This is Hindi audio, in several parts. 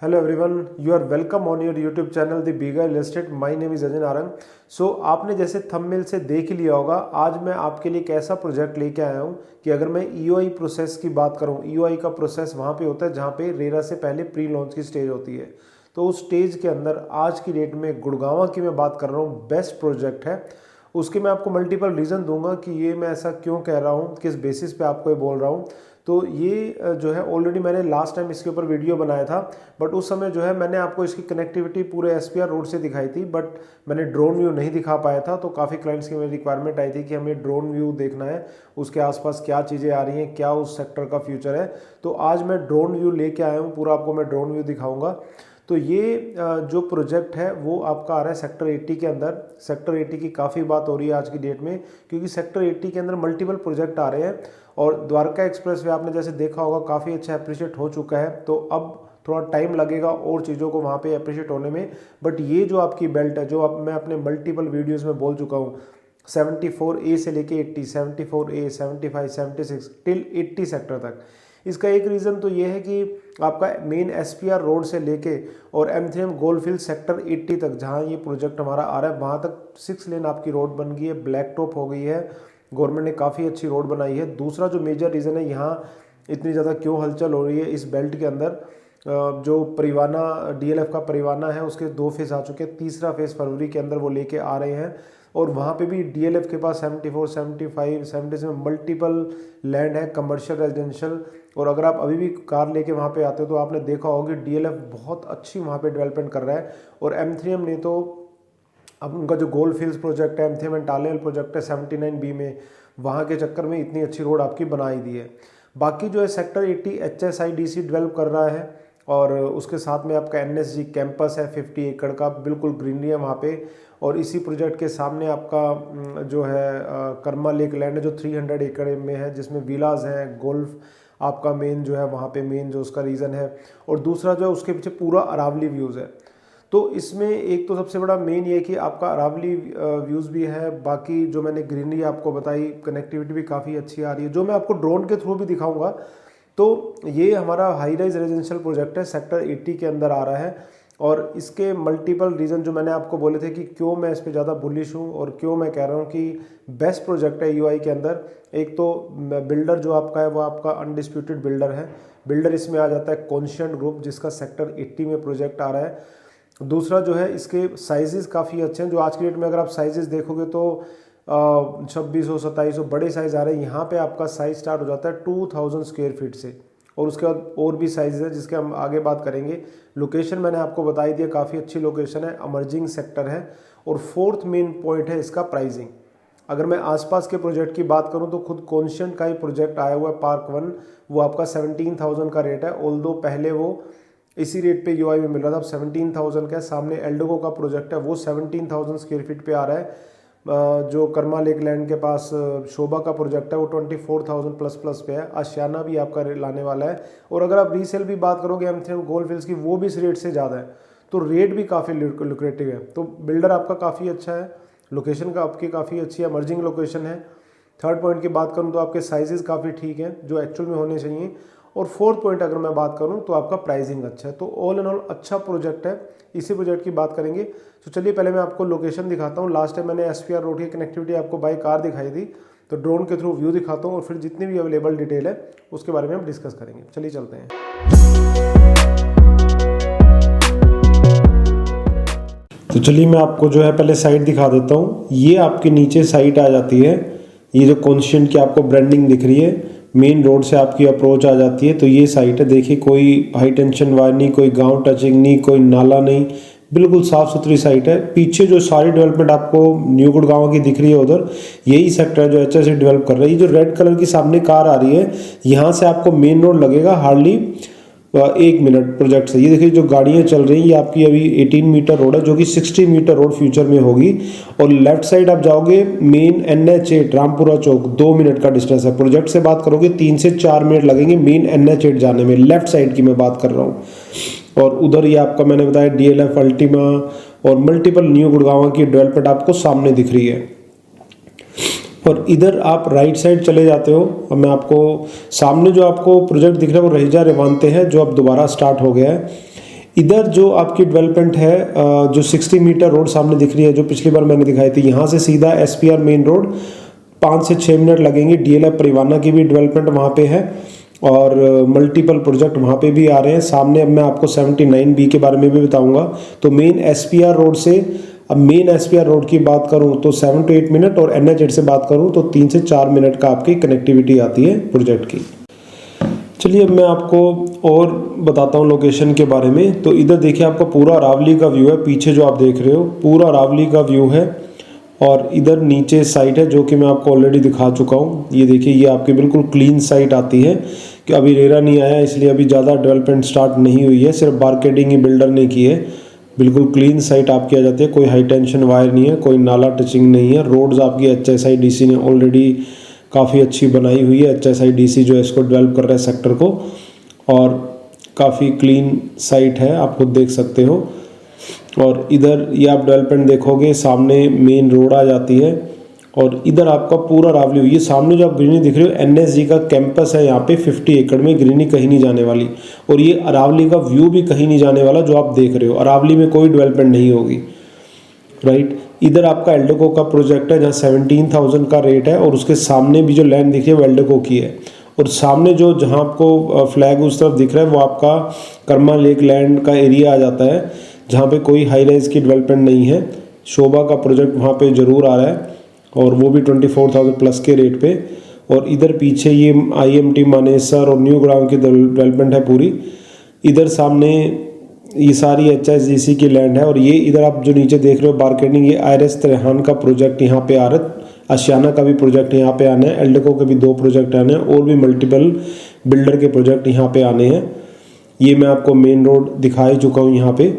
Hello everyone, you are welcome on your YouTube channel The Bigger Real Estate. My name is Ajay Narang. सो आपने जैसे थंबनेल से देख ही लिया होगा, आज मैं आपके लिए एक ऐसा प्रोजेक्ट लेके आया हूँ कि अगर मैं ईओआई प्रोसेस की बात करूँ, ईओआई का प्रोसेस वहाँ पे होता है जहाँ पे रेरा से पहले प्री लॉन्च की स्टेज होती है। तो उस स्टेज के अंदर आज की डेट में गुड़गांव की मैं बात कर रहा हूँ, बेस्ट प्रोजेक्ट है। उसके मैं आपको मल्टीपल रीज़न दूंगा कि ये मैं ऐसा क्यों कह रहा हूँ, किस बेसिस पे आपको ये बोल रहा हूँ। तो ये जो है ऑलरेडी मैंने लास्ट टाइम इसके ऊपर वीडियो बनाया था, बट उस समय जो है मैंने आपको इसकी कनेक्टिविटी पूरे एसपीआर रोड से दिखाई थी, बट मैंने ड्रोन व्यू नहीं दिखा पाया था। तो काफ़ी क्लाइंट्स की मेरी रिक्वायरमेंट आई थी कि हमें ड्रोन व्यू देखना है, उसके आसपास क्या चीज़ें आ रही हैं, क्या उस सेक्टर का फ्यूचर है। तो आज मैं ड्रोन व्यू लेके आया हूँ, पूरा आपको मैं ड्रोन व्यू दिखाऊंगा। तो ये जो प्रोजेक्ट है वो आपका आ रहा है सेक्टर 80 के अंदर। सेक्टर 80 की काफ़ी बात हो रही है आज की डेट में, क्योंकि सेक्टर 80 के अंदर मल्टीपल प्रोजेक्ट आ रहे हैं और द्वारका एक्सप्रेस वे आपने जैसे देखा होगा काफ़ी अच्छा अप्रिशिएट हो चुका है। तो अब थोड़ा टाइम लगेगा और चीज़ों को वहाँ पे अप्रिशिएट होने में। बट ये जो आपकी बेल्ट है, जो अब मैं अपने मल्टीपल वीडियोज़ में बोल चुका हूँ, 74A से लेके 80, 74A, 75, 76 टिल 80 सेक्टर तक। इसका एक रीज़न तो ये है कि आपका मेन एसपीआर रोड से लेके और एमथीएम गोलफील्ड सेक्टर 80 तक जहाँ ये प्रोजेक्ट हमारा आ रहा है, वहाँ तक 6 लेन आपकी रोड बन गई है, ब्लैक टॉप हो गई है। गवर्नमेंट ने काफ़ी अच्छी रोड बनाई है। दूसरा जो मेजर रीज़न है यहाँ इतनी ज़्यादा क्यों हलचल हो रही है इस बेल्ट के अंदर, जो परिवाना डीएलएफ का परिवाना है उसके 2 फेज़ आ चुके हैं, तीसरा फेज़ फरवरी के अंदर वो लेके आ रहे हैं। और वहाँ पे भी डीएलएफ के पास 74, 75, 76 में मल्टीपल लैंड है, कमर्शियल, रेजिडेंशियल। और अगर आप अभी भी कार लेके वहाँ पे आते हो तो आपने देखा होगा कि डीएलएफ बहुत अच्छी वहाँ पे डेवलपमेंट कर रहा है। और एमथीएम ने तो अब उनका जो गोल्डफील्ड्स प्रोजेक्ट है, एमथीएम एंड टालेल प्रोजेक्ट है 79B में, वहाँ के चक्कर में इतनी अच्छी रोड आपकी बनाई दी है। बाकी जो है सेक्टर 80 HSIDC डेवलप कर रहा है और उसके साथ में आपका NSG कैंपस है 50 एकड़ का, बिल्कुल ग्रीनरी है वहाँ पे। और इसी प्रोजेक्ट के सामने आपका जो है कर्मा लेक लैंड है जो 300 एकड़ में है, जिसमें विलाज हैं, गोल्फ आपका मेन जो है वहाँ पे मेन जो उसका रीज़न है। और दूसरा जो है उसके पीछे पूरा अरावली व्यूज़ है। तो इसमें एक तो सबसे बड़ा मेन ये है कि आपका अरावली व्यूज़ भी है, बाकी जो मैंने ग्रीनरी आपको बताई, कनेक्टिविटी भी काफ़ी अच्छी आ रही है, जो मैं आपको ड्रोन के थ्रू भी दिखाऊंगा। तो ये हमारा हाई राइज रेजिडेंशियल प्रोजेक्ट है, सेक्टर 80 के अंदर आ रहा है। और इसके मल्टीपल रीज़न जो मैंने आपको बोले थे कि क्यों मैं इस पर ज़्यादा बुलिश हूँ और क्यों मैं कह रहा हूँ कि बेस्ट प्रोजेक्ट है यूआई के अंदर। एक तो बिल्डर जो आपका है वो आपका अनडिस्प्यूटेड बिल्डर है। बिल्डर इसमें आ जाता है कॉन्शियंट ग्रुप, जिसका सेक्टर 80 में प्रोजेक्ट आ रहा है। दूसरा जो है इसके साइजेस काफ़ी अच्छे हैं, जो आज की डेट में अगर आप साइजेस देखोगे तो 2600 2700 बड़े साइज़ आ रहे हैं। यहाँ पे आपका साइज़ स्टार्ट हो जाता है 2000 स्क्वायर फीट से, और उसके बाद और भी साइज़ है जिसके हम आगे बात करेंगे। लोकेशन मैंने आपको बताई दी है, काफ़ी अच्छी लोकेशन है, अमर्जिंग सेक्टर है। और फोर्थ मेन पॉइंट है इसका प्राइसिंग। अगर मैं आसपास के प्रोजेक्ट की बात करूं तो खुद कॉन्शियंट का ही प्रोजेक्ट आया हुआ है पार्क 1, वो आपका 17,000 का रेट है। ऑल्दो पहले वो इसी रेट पे यूआई में मिल रहा था, अब 17,000 का है। सामने एल्डोगो का प्रोजेक्ट है वो 17,000 स्क्वायर फीट पे आ रहा है। जो कर्मा लेक लैंड के पास शोभा का प्रोजेक्ट है वो 24,000 प्लस पे है। आशियाना भी आपका लाने वाला है। और अगर आप रीसेल भी बात करोगे एमथीएम गोल्डफील्ड्स की, वो भी इस रेट से ज़्यादा है। तो रेट भी काफ़ी लुक्रेटिव है। तो बिल्डर आपका काफ़ी अच्छा है, लोकेशन का आपकी काफ़ी अच्छी है, इमर्जिंग लोकेशन है। थर्ड पॉइंट की बात करूँ तो आपके साइजेस काफ़ी ठीक हैं जो एक्चुअल में होने चाहिए। और फोर्थ पॉइंट अगर मैं बात करूं तो आपका प्राइसिंग अच्छा है। तो ऑल एंड ऑल अच्छा प्रोजेक्ट है। इसी प्रोजेक्ट की बात करेंगे। तो चलिए पहले मैं आपको लोकेशन दिखाता हूं। लास्ट टाइम मैंने एसपीआर रोड की कनेक्टिविटी आपको बाई कार दिखाई थी, तो ड्रोन के थ्रू व्यू दिखाता हूं और फिर जितनी भी अवेलेबल डिटेल है उसके बारे में हम डिस्कस करेंगे। चलिए चलते हैं। तो चलिए मैं आपको जो है पहले साइट दिखा देता हूँ। ये आपके नीचे साइट आ जाती है, ये जो कॉन्शियंट की आपको ब्रांडिंग दिख रही है, मेन रोड से आपकी अप्रोच आ जाती है। तो ये साइट है, देखिए कोई हाई टेंशन वायर नहीं, कोई गांव टचिंग नहीं, कोई नाला नहीं, बिल्कुल साफ सुथरी साइट है। पीछे जो सारी डेवलपमेंट आपको न्यू गुड़गांव की दिख रही है उधर, यही सेक्टर है जो HSI डेवलप कर रही है। जो रेड कलर की सामने कार आ रही है, यहाँ से आपको मेन रोड लगेगा हार्डली 1 मिनट प्रोजेक्ट से। ये देखिए जो गाड़ियाँ चल रही हैं, ये आपकी अभी 18 मीटर रोड है जो कि 60 मीटर रोड फ्यूचर में होगी। और लेफ्ट साइड आप जाओगे मेन NH8 रामपुरा चौक, 2 मिनट का डिस्टेंस है। प्रोजेक्ट से बात करोगे 3 से 4 मिनट लगेंगे मेन NH8 जाने में। लेफ्ट साइड की मैं बात कर रहा हूँ। और उधर ये आपका मैंने बताया DLF अल्टीमा और मल्टीपल न्यू गुड़गांव की डेवलपमेंट आपको सामने दिख रही है। और इधर आप राइट साइड चले जाते हो और मैं आपको सामने जो आपको प्रोजेक्ट दिख रहा है वो रहीजा रेवांते है, जो अब दोबारा स्टार्ट हो गया है। इधर जो आपकी डेवलपमेंट है, जो 60 मीटर रोड सामने दिख रही है, जो पिछली बार मैंने दिखाई थी, यहाँ से सीधा SPR मेन रोड 5 से 6 मिनट लगेंगे। DLF परिवाना की भी डेवलपमेंट वहाँ पे है और मल्टीपल प्रोजेक्ट वहाँ पे भी आ रहे हैं। सामने अब मैं आपको 79B के बारे में भी बताऊंगा। तो मेन SPR रोड से, अब मेन SPR रोड की बात करूँ तो 7 to 8 मिनट, और NH8 से बात करूँ तो 3 से 4 मिनट का आपकी कनेक्टिविटी आती है प्रोजेक्ट की। चलिए अब मैं आपको और बताता हूँ लोकेशन के बारे में। तो इधर देखिए आपका पूरा अरावली का व्यू है, पीछे जो आप देख रहे हो पूरा अरावली का व्यू है। और इधर नीचे साइट है जो कि मैं आपको ऑलरेडी दिखा चुका हूँ। ये देखिए, ये आपकी बिल्कुल क्लीन साइट आती है कि अभी रेरा नहीं आया इसलिए अभी ज़्यादा डेवलपमेंट स्टार्ट नहीं हुई है, सिर्फ मार्केटिंग ही बिल्डर ने की है। बिल्कुल क्लीन साइट आपकी आ जाती है, कोई हाई टेंशन वायर नहीं है, कोई नाला टचिंग नहीं है। रोड्स आपकी HSIDC ने ऑलरेडी काफ़ी अच्छी बनाई हुई है। HSIDC जो है इसको डेवलप कर रहा है सेक्टर को, और काफ़ी क्लीन साइट है, आप खुद देख सकते हो। और इधर ये आप डेवलपमेंट देखोगे, सामने मेन रोड आ जाती है और इधर आपका पूरा अरावली हुई है। सामने जो आप ग्रीनरी दिख रहे हो NSG का कैंपस है, यहाँ पे 50 एकड़ में ग्रीनरी कहीं नहीं जाने वाली। और ये अरावली का व्यू भी कहीं नहीं जाने वाला, जो आप देख रहे हो अरावली में कोई डेवलपमेंट नहीं होगी, राइट। इधर आपका एल्डेको का प्रोजेक्ट है जहाँ 17,000 का रेट है, और उसके सामने भी जो लैंड दिखी है वो एल्डेको की है। और सामने जो जहाँ आपको फ्लैग उस तरफ दिख रहा है वो आपका कर्मा लेक लैंड का एरिया आ जाता है, जहाँ पे कोई हाई राइज की डेवलपमेंट नहीं है। शोभा का प्रोजेक्ट वहाँ पे ज़रूर आ रहा है, और वो भी 24,000 प्लस के रेट पे। और इधर पीछे ये IMT मानेसर और न्यू ग्राम की डेवलपमेंट है पूरी। इधर सामने ये सारी HSDC की लैंड है। और ये इधर आप जो नीचे देख रहे हो मार्केटिंग, ये IRS त्रेहान का प्रोजेक्ट यहाँ पे आ रहा है। आशियाना का भी प्रोजेक्ट यहाँ पे आना है, एल्डेको के भी 2 प्रोजेक्ट आने हैं, और भी मल्टीपल बिल्डर के प्रोजेक्ट यहाँ पे आने हैं। ये मैं आपको मेन रोड दिखा ही चुका हूँ यहाँ पे।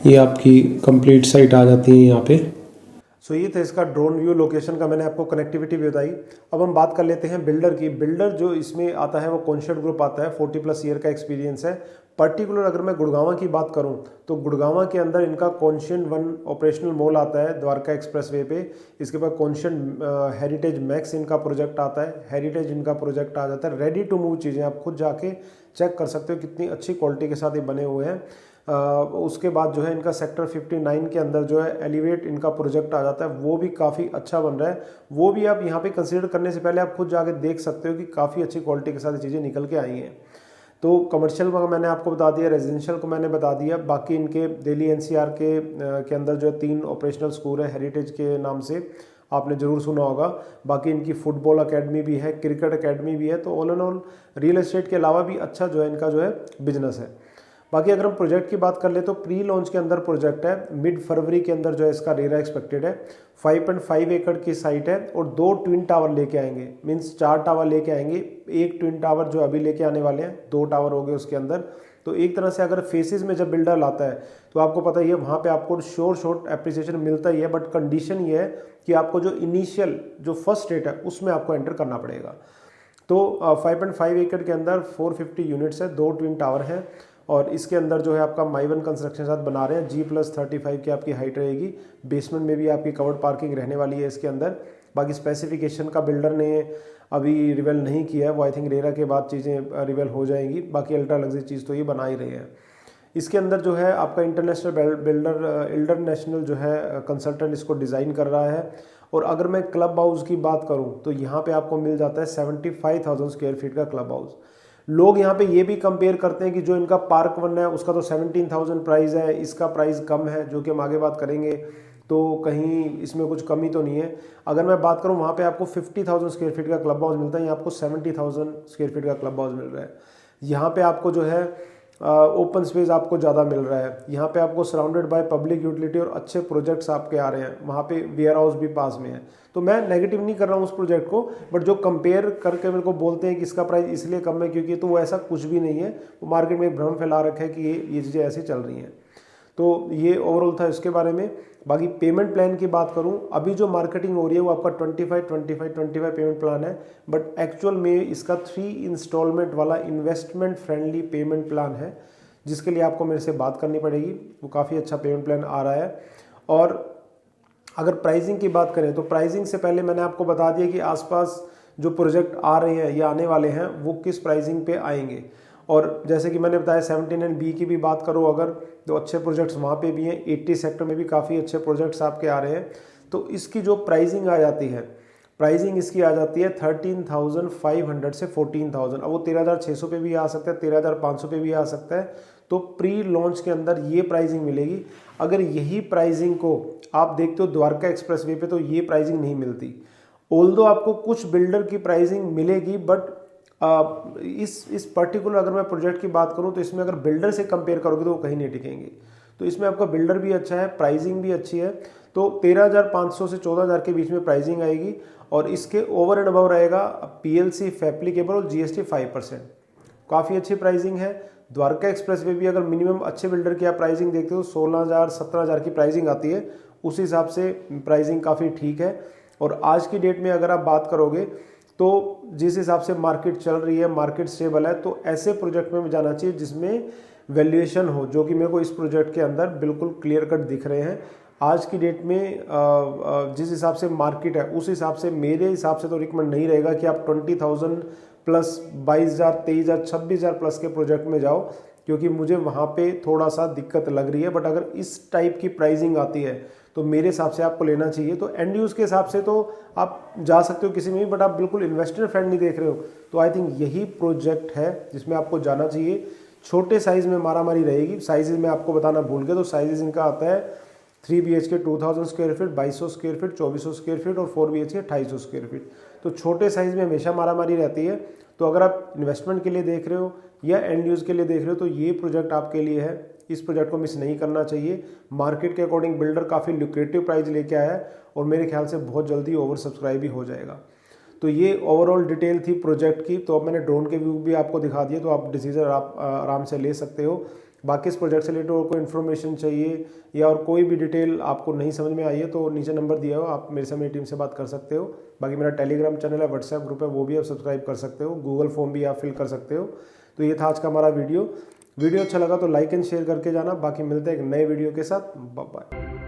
ये आपकी कंप्लीट साइट आ जाती है यहाँ पे। सो ये था इसका ड्रोन व्यू लोकेशन का, मैंने आपको कनेक्टिविटी भी बताई। अब हम बात कर लेते हैं बिल्डर की। बिल्डर जो इसमें आता है वो कॉन्सेप्ट ग्रुप आता है, 40+ ईयर का एक्सपीरियंस है। पर्टिकुलर अगर मैं गुड़गांव की बात करूं तो गुड़गांव के अंदर इनका कॉन्शियन 1 ऑपरेशनल मॉल आता है द्वारका एक्सप्रेसवे पे। इसके बाद कॉन्शियन हेरिटेज मैक्स इनका प्रोजेक्ट आता है, हेरिटेज इनका प्रोजेक्ट आ जाता है। रेडी टू मूव चीज़ें आप खुद जाके चेक कर सकते हो कितनी अच्छी क्वालिटी के साथ ये बने हुए हैं। उसके बाद जो है इनका सेक्टर 59 के अंदर जो है एलिवेट इनका प्रोजेक्ट आ जाता है, वो भी काफ़ी अच्छा बन रहा है। वो भी आप यहाँ पे कंसीडर करने से पहले आप खुद जाके देख सकते हो कि काफ़ी अच्छी क्वालिटी के साथ ये चीज़ें निकल के आई हैं। तो कमर्शियल का मैंने आपको बता दिया, रेजिडेंशियल को मैंने बता दिया। बाकी इनके दिल्ली NCR के अंदर जो है 3 ऑपरेशनल स्कूल है हेरिटेज के नाम से, आपने ज़रूर सुना होगा। बाकी इनकी फुटबॉल अकेडमी भी है, क्रिकेट अकेडमी भी है। तो all and all real estate के अलावा भी अच्छा जो है इनका जो है बिजनेस है। बाकी अगर हम प्रोजेक्ट की बात कर ले तो प्री लॉन्च के अंदर प्रोजेक्ट है, मिड फरवरी के अंदर जो है इसका रेरा एक्सपेक्टेड है। 5.5 एकड़ की साइट है और 2 ट्विन टावर लेके आएंगे, मीन्स 4 टावर लेके आएंगे। एक ट्विन टावर जो अभी लेके आने वाले हैं, 2 टावर हो गए उसके अंदर। तो एक तरह से अगर फेसेस में जब बिल्डर लाता है तो आपको पता ही है वहाँ पे आपको शॉर्ट एप्रिसिएशन मिलता ही है, बट कंडीशन ये है कि आपको जो इनिशियल जो फर्स्ट रेट है उसमें आपको एंटर करना पड़ेगा। तो 5.5 एकड़ के अंदर 450 यूनिट्स है, 2 ट्विन टावर हैं। और इसके अंदर जो है आपका माइवन कंस्ट्रक्शन साथ बना रहे हैं। G+35 की आपकी हाइट रहेगी। बेसमेंट में भी आपकी कवर्ड पार्किंग रहने वाली है इसके अंदर। बाकी स्पेसिफिकेशन का बिल्डर ने अभी रिवेल नहीं किया है, वो आई थिंक रेरा के बाद चीज़ें रिवेल हो जाएंगी। बाकी अल्ट्रा लग्जरी चीज़ तो ये बना ही रहे हैं। इसके अंदर जो है आपका इंटरनेशनल बिल्डर इंटरनेशनल जो है कंसल्टेंट इसको डिज़ाइन कर रहा है। और अगर मैं क्लब हाउस की बात करूं तो यहाँ पे आपको मिल जाता है 75,000 स्क्वायर फीट का क्लब हाउस। लोग यहाँ पे ये भी कंपेयर करते हैं कि जो इनका पार्क 1 है उसका तो 17,000 प्राइस है, इसका प्राइस कम है, जो कि हम आगे बात करेंगे। तो कहीं इसमें कुछ कमी तो नहीं है। अगर मैं बात करूँ वहाँ पे आपको 50,000 स्क्वायर फीट का क्लब हाउस मिलता है, यहाँ आपको 70,000 स्क्वायर फीट का क्लब हाउस मिल रहा है। यहाँ पे आपको जो है ओपन स्पेस आपको ज़्यादा मिल रहा है। यहाँ पे आपको सराउंडेड बाय पब्लिक यूटिलिटी और अच्छे प्रोजेक्ट्स आपके आ रहे हैं। वहाँ पे वेयर हाउस भी पास में है। तो मैं नेगेटिव नहीं कर रहा हूँ उस प्रोजेक्ट को, बट जो कंपेयर करके मेरे को बोलते हैं कि इसका प्राइस इसलिए कम है क्योंकि, तो वो ऐसा कुछ भी नहीं है। वो मार्केट में एक भ्रम फैला रखा है कि ये चीज़ें ऐसी चल रही हैं। तो ये ओवरऑल था इसके बारे में। बाकी पेमेंट प्लान की बात करूं, अभी जो मार्केटिंग हो रही है वो आपका 25 पेमेंट प्लान है, बट एक्चुअल में इसका 3 इंस्टॉलमेंट वाला इन्वेस्टमेंट फ्रेंडली पेमेंट प्लान है, जिसके लिए आपको मेरे से बात करनी पड़ेगी। वो काफ़ी अच्छा पेमेंट प्लान आ रहा है। और अगर प्राइसिंग की बात करें तो प्राइसिंग से पहले मैंने आपको बता दिया कि आसपास जो प्रोजेक्ट आ रहे हैं या आने वाले हैं वो किस प्राइसिंग पे आएंगे। और जैसे कि मैंने बताया 79B की भी बात करो अगर, तो अच्छे प्रोजेक्ट्स वहाँ पे भी हैं। 80 सेक्टर में भी काफ़ी अच्छे प्रोजेक्ट्स आपके आ रहे हैं। तो इसकी जो प्राइसिंग आ जाती है, प्राइसिंग इसकी आ जाती है 13,500 से 14,000। अब वो 13,600 पे भी आ सकता है, 13,500 पे भी आ सकता है। तो प्री लॉन्च के अंदर ये प्राइसिंग मिलेगी। अगर यही प्राइसिंग को आप देखते हो द्वारका एक्सप्रेसवे पे, तो ये प्राइसिंग नहीं मिलती। ऑल्दो आपको कुछ बिल्डर की प्राइसिंग मिलेगी, बट इस पर्टिकुलर अगर मैं प्रोजेक्ट की बात करूं तो इसमें अगर बिल्डर से कंपेयर करोगे तो वो कहीं नहीं टिकेंगे। तो इसमें आपका बिल्डर भी अच्छा है, प्राइसिंग भी अच्छी है। तो 13,500 से 14,000 के बीच में प्राइसिंग आएगी और इसके ओवर एंड अबव रहेगा PLC एप्लीकेबल और GST 5%। काफ़ी अच्छी प्राइसिंग है। द्वारका एक्सप्रेसवे भी अगर मिनिमम अच्छे बिल्डर की आप प्राइसिंग देखते हो 16,000 17,000 की प्राइसिंग आती है, उस हिसाब से प्राइसिंग काफ़ी ठीक है। और आज की डेट में अगर आप बात करोगे तो जिस हिसाब से मार्केट चल रही है, मार्केट स्टेबल है, तो ऐसे प्रोजेक्ट में जाना चाहिए जिसमें वैल्यूएशन हो, जो कि मेरे को इस प्रोजेक्ट के अंदर बिल्कुल क्लियर कट दिख रहे हैं। आज की डेट में जिस हिसाब से मार्केट है उस हिसाब से मेरे हिसाब से तो रिकमेंड नहीं रहेगा कि आप 20,000 प्लस 22,000 23,000 26,000 प्लस के प्रोजेक्ट में जाओ, क्योंकि मुझे वहाँ पे थोड़ा सा दिक्कत लग रही है। बट अगर इस टाइप की प्राइसिंग आती है तो मेरे हिसाब से आपको लेना चाहिए। तो एंड यूज़ के हिसाब से तो आप जा सकते हो किसी में भी, बट आप बिल्कुल इन्वेस्टर फ्रेंडली देख रहे हो तो आई थिंक यही प्रोजेक्ट है जिसमें आपको जाना चाहिए। छोटे साइज़ में मारामारी रहेगी। साइज़ में आपको बताना भूल गया, तो साइज़ इनका आता है 3 BHK 2,000 square feet, 2,200 square feet, 2,400 square feet और 4 BHK 250 स्क्वायर फीट। तो छोटे साइज़ में हमेशा मारामारी रहती है। तो अगर आप इन्वेस्टमेंट के लिए देख रहे हो या एंड यूज़ के लिए देख रहे हो तो ये प्रोजेक्ट आपके लिए है। इस प्रोजेक्ट को मिस नहीं करना चाहिए। मार्केट के अकॉर्डिंग बिल्डर काफ़ी लुक्रेटिव प्राइस लेके आया है और मेरे ख्याल से बहुत जल्दी ओवर सब्सक्राइब भी हो जाएगा। तो ये ओवरऑल डिटेल थी प्रोजेक्ट की। तो अब मैंने ड्रोन के व्यू भी आपको दिखा दिए, तो आप डिसीजन आप आराम से ले सकते हो। बाकी इस प्रोजेक्ट से रिलेटेड और कोई इन्फॉर्मेशन चाहिए या और कोई भी डिटेल आपको नहीं समझ में आई है तो नीचे नंबर दिया हो, आप मेरे से मेरी टीम से बात कर सकते हो। बाकी मेरा टेलीग्राम चैनल है, व्हाट्सएप ग्रुप है, वो भी आप सब्सक्राइब कर सकते हो। गूगल फॉर्म भी आप फिल कर सकते हो। तो ये था आज का हमारा वीडियो अच्छा लगा तो लाइक एंड शेयर करके जाना। बाकी मिलते हैं एक नए वीडियो के साथ। Bye bye.